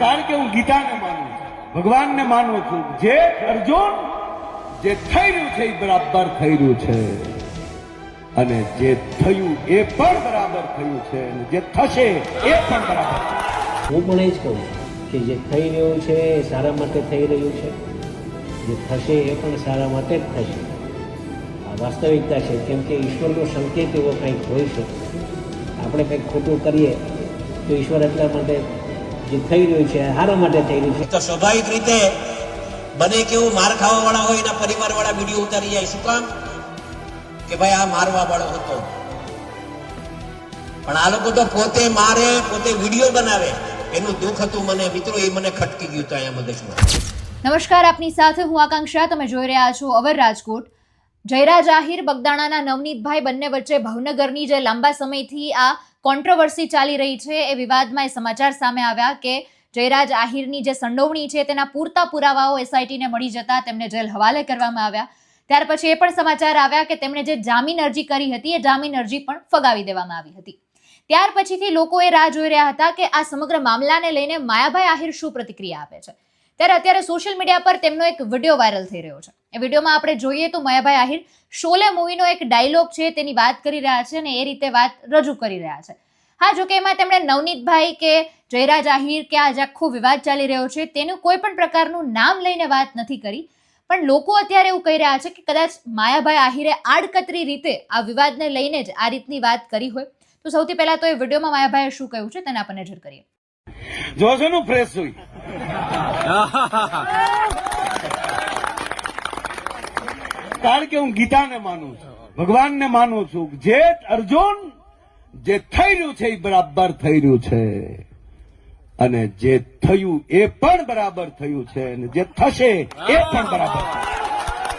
કારણ કે હું ગીતાને માનું છું, ભગવાનને માનું છું. જે અર્જુન જે થઈ રહ્યું છે એ બરાબર થઈ રહ્યું છે, અને જે થયું એ પણ બરાબર થયું છે, અને જે થશે એ પણ બરાબર. હું પણ એ જ કહું કે જે થઈ રહ્યું છે એ સારા માટે થઈ રહ્યું છે, જે થશે એ પણ સારા માટે જ થશે. આ વાસ્તવિકતા છે, કેમ કે ઈશ્વરનો સંકેત એવો કંઈક હોય છે. આપણે કંઈક ખોટું કરીએ તો ઈશ્વર એટલા માટે જે થઈ રહ્યું છે સારા માટે થઈ રહ્યું છે. તો સ્વાભાવિક રીતે બને કેવું માર ખાવા વાળા હોય એના પરિવાર વાળા વિડીયો ઉતારી જાય. શું કામ? કે ભાઈ આ મારવા વાળો હતો. પણ આ લોકો તો પોતે મારે, પોતે વિડીયો બનાવે. એનું દુઃખ હતું મને મિત્રો, એ મને ખટકી ગયું હતું અહીંયા મગજમાં. નમસ્કાર, આપની સાથે હું આકાંક્ષા. તમે જોઈ રહ્યા છો અવર રાજકોટ. જયરાજ આહિર, બગદાણાના નવનીતભાઈ બંને વચ્ચે ભાવનગરની જે લાંબા સમયથી આ કોન્ટ્રોવર્સી ચાલી રહી છે એ વિવાદમાં એ સમાચાર સામે આવ્યા કે જયરાજ આહિરની જે સંડોવણી છે તેના પૂરતા પુરાવાઓ એસઆઈટીને મળી જતા તેમને જેલ હવાલે કરવામાં આવ્યા. ત્યાર પછી એ પણ સમાચાર આવ્યા કે તેમણે જે જામીન અરજી કરી હતી એ જામીન અરજી પણ ફગાવી દેવામાં આવી હતી. ત્યાર પછીથી લોકો એ રાહ જોઈ રહ્યા હતા કે આ સમગ્ર મામલાને લઈને માયાભાઈ આહિર શું પ્રતિક્રિયા આપે છે. ત્યારે અત્યારે સોશિયલ મીડિયા પર તેમનો એક વિડીયો વાયરલ થઈ રહ્યો છે. એ વિડીયોમાં આપણે જોઈએ તો માયાભાઈ આહિર શોલે મૂવીનો એક ડાયલોગ છે તેની વાત કરી રહ્યા છે અને એ રીતે વાત રજૂ કરી રહ્યા છે. હા, જોકે એમાં તેમણે નવનીતભાઈ કે જયરાજ આહિર કે આ જે આખો વિવાદ ચાલી રહ્યો છે તેનું કોઈ પણ પ્રકારનું નામ લઈને વાત નથી કરી. પણ લોકો અત્યારે એવું કહી રહ્યા છે કે કદાચ માયાભાઈ આહિરે આડકતરી રીતે આ વિવાદને લઈને જ આ રીતની વાત કરી હોય. તો સૌથી પહેલા તો એ વિડીયોમાં માયાભાઈએ શું કહ્યું છે તેના પર નજર કરીએ. જોશો નું ફ્રેશ હોય. કારણ કે હું ગીતાને માનું છું, ભગવાનને માનું છું. જે અર્જુન જે થઈ રહ્યું છે એ બરાબર થઈ રહ્યું છે, અને જે થયું એ પણ બરાબર થયું છે, અને જે થશે એ પણ બરાબર.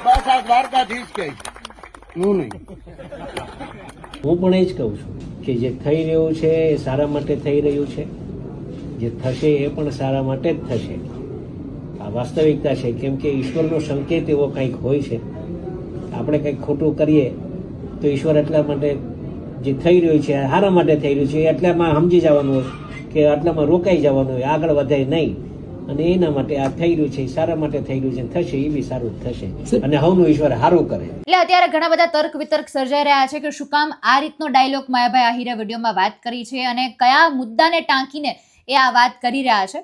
બસ આ દ્વારકાધીશ કહે, હું નહીં. હું પણ એ જ કહું છું કે જે થઈ રહ્યું છે એ સારા માટે થઈ રહ્યું છે, જે થશે એ પણ સારા માટે જ થશે. આ વાસ્તવિકતા છે, કેમ કે ઈશ્વરનો સંકેત એવો કંઈક હોય છે. આપણે કંઈક ખોટું કરીએ તો ઈશ્વર એટલા માટે જે થઈ રહ્યું છે સારા માટે થઈ રહ્યું છે એટલામાં સમજી જવાનું હોય કે આટલામાં રોકાઈ જવાનું હોય, આગળ વધાય નહીં. અને એના માટે આ થઈ રહ્યું છે સારા માટે થઈ રહ્યું છે, થશે એ બી સારું જ થશે, અને હવનું ઈશ્વર સારું કરે. એટલે અત્યારે ઘણા બધા તર્ક વિતર્ક સર્જાઈ રહ્યા છે કે શું કામ આ રીતનો ડાયલોગ માયાભાઈ આહિરે વિડીયોમાં વાત કરી છે અને કયા મુદ્દાને ટાંકીને એ આ વાત કરી રહ્યા છે.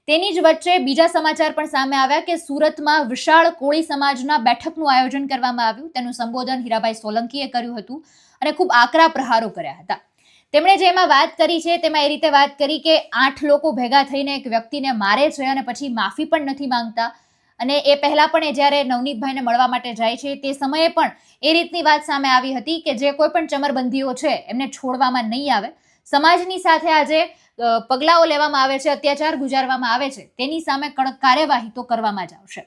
તેની જ વચ્ચે બીજા સમાચાર પણ સામે આવ્યા કે સુરતમાં વિશાળ કોળી સમાજના બેઠકનું આયોજન કરવામાં આવ્યું. તેનું સંબોધન હીરાભાઈ સોલંકીએ કર્યું હતું અને ખૂબ આકરા પ્રહારો કર્યા હતા. તેમણે જે એમાં વાત કરી છે તેમાં એ રીતે વાત કરી કે 8 લોકો ભેગા થઈને એક વ્યક્તિને મારે છે અને પછી માફી પણ નથી માંગતા. અને એ પહેલા પણ એ જ્યારે નવનીતભાઈને મળવા માટે જાય છે તે સમયે પણ એ રીતની વાત સામે આવી હતી કે જે કોઈ પણ ચમરબંધીઓ છે એમને છોડવામાં નહીં આવે. સમાજની સાથે આજે પગલાઓ લેવામાં આવે છે, અત્યાચાર ગુજારવામાં આવે છે, તેની સામે કડક કાર્યવાહી તો કરવામાં જ આવશે.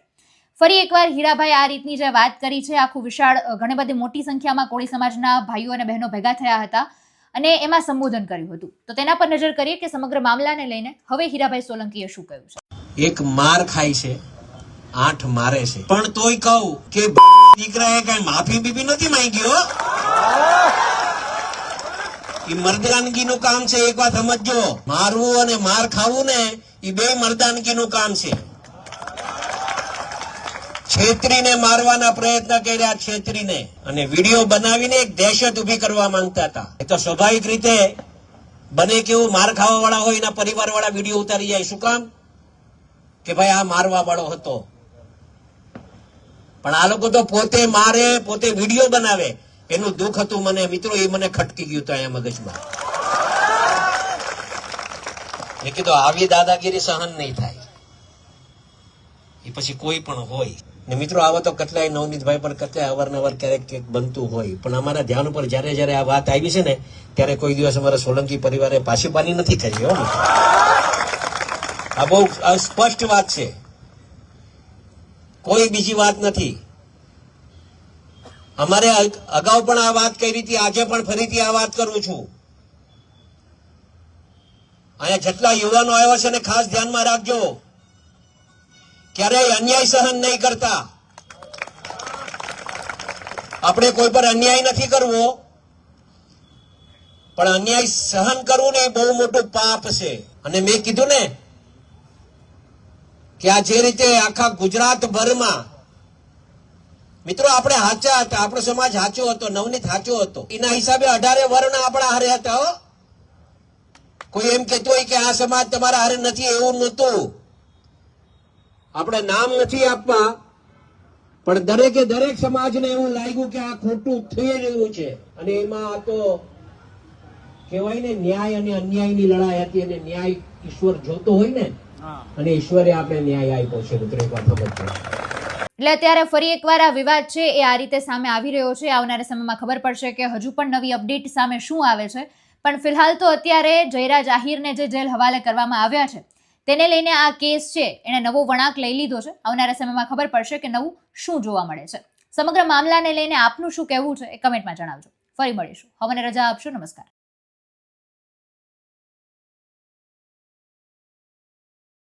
ફરી એકવાર હીરાભાઈ આ રીતની જે વાત કરી છે, આખું વિશાળ ઘણી બધી મોટી સંખ્યામાં કોળી સમાજના ભાઈઓ અને બહેનો ભેગા થયા હતા અને એમાં સંબોધન કર્યું હતું. તો તેના પર નજર કરીએ કે સમગ્ર મામલાને લઈને હવે હીરાભાઈ સોલંકીએ શું કહ્યું છે. એક માર ખાય છે, 8 મારે છે, પણ તોય કહું કે દીકરાએ કઈ માફી બીબી નથી માંગી. એ મર્દાનગીનું કામ છે. એક વાત સમજજો, મારવું અને માર ખાવું ને એ બે મર્દાનગીનું કામ છે. છેતરીને મારવાના પ્રયત્ન કર્યા, છેતરીને, અને વિડીયો બનાવીને એક દહેશત ઉભી કરવા માંગતા હતા. એ તો સ્વાભાવિક રીતે બને કેવું માર ખાવા વાળા હોય એના પરિવાર વાળા વિડીયો ઉતારી જાય. શું કામ? કે ભાઈ આ મારવા વાળો હતો. પણ આ લોકો તો પોતે મારે, પોતે વિડીયો બનાવે. એનું દુઃખ હતું મને મિત્રો, એ મને ખટકી ગયું હતું અહીંયા મગજમાં. મેં કીધું આવી દાદાગીરી સહન નહીં થાય. એ પછી કોઈ પણ હોય ને મિત્રો, આવા તો કેટલાય નવનીતભાઈ પર કેટલાય અવારનવાર ક્યારેક બનતું હોય. પણ અમારા ધ્યાન ઉપર જયારે આ વાત આવી છે ને ત્યારે કોઈ દિવસ અમારા સોલંકી પરિવારે પાછી પાની નથી કરી. આ બહુ સ્પષ્ટ વાત છે, કોઈ બીજી વાત નથી. અમારે અગાઉ પણ આ વાત કરી હતી, આજે પણ ફરીથી આ વાત કરું છું. અહીંયા જેટલા યુવાનો આવ્યા છે ને ખાસ ધ્યાનમાં રાખજો, ક્યારેય અન્યાય સહન નહીં કરતા. આપણે કોઈ પર અન્યાય નથી કરવો, પણ અન્યાય સહન કરવું ને એ બહુ મોટું પાપ છે. અને મેં કીધું ને કે આ જે રીતે આખા ગુજરાતભરમાં મિત્રો આપણે સાચા હતા, આપણો સમાજ સાચો હતો, નવનીત સાચો હતો, એના હિસાબે 18 વર્ણ આપણા હારે હતા હો. કોઈ એમ કહેતો હોય કે આ સમાજ તમારા હારે નથી, એવું નહોતું. આપણે નામ નથી આપવા, પણ દરેકે દરેક સમાજને એવું લાગ્યું કે આ ખોટું થઈ રહ્યું છે. અને એમાં આ તો કહેવાય ને ન્યાય અને અન્યાયની લડાઈ હતી, અને ન્યાય ઈશ્વર જોતો હોય ને, અને ઈશ્વરે આપણે ન્યાય આપ્યો છે. મિત્રો એક વાત સમજો. એટલે અત્યારે ફરી એકવાર આ વિવાદ છે એ આ રીતે સામે આવી રહ્યો છે. આવનારા સમયમાં ખબર પડશે કે હજુ પણ નવી અપડેટ સામે શું આવે છે. પણ ફિલહાલ તો અત્યારે જયરાજ આહિરને જે જેલ હવાલે કરવામાં આવ્યા છે તેને લઈને આ કેસ છે એણે નવો વળાંક લઈ લીધો છે. આવનારા સમયમાં ખબર પડશે કે નવું શું જોવા મળે છે. સમગ્ર મામલાને લઈને આપનું શું કહેવું છે એ કમેન્ટમાં જણાવજો. ફરી મળીશું. હવે મને રજા આપશો. નમસ્કાર.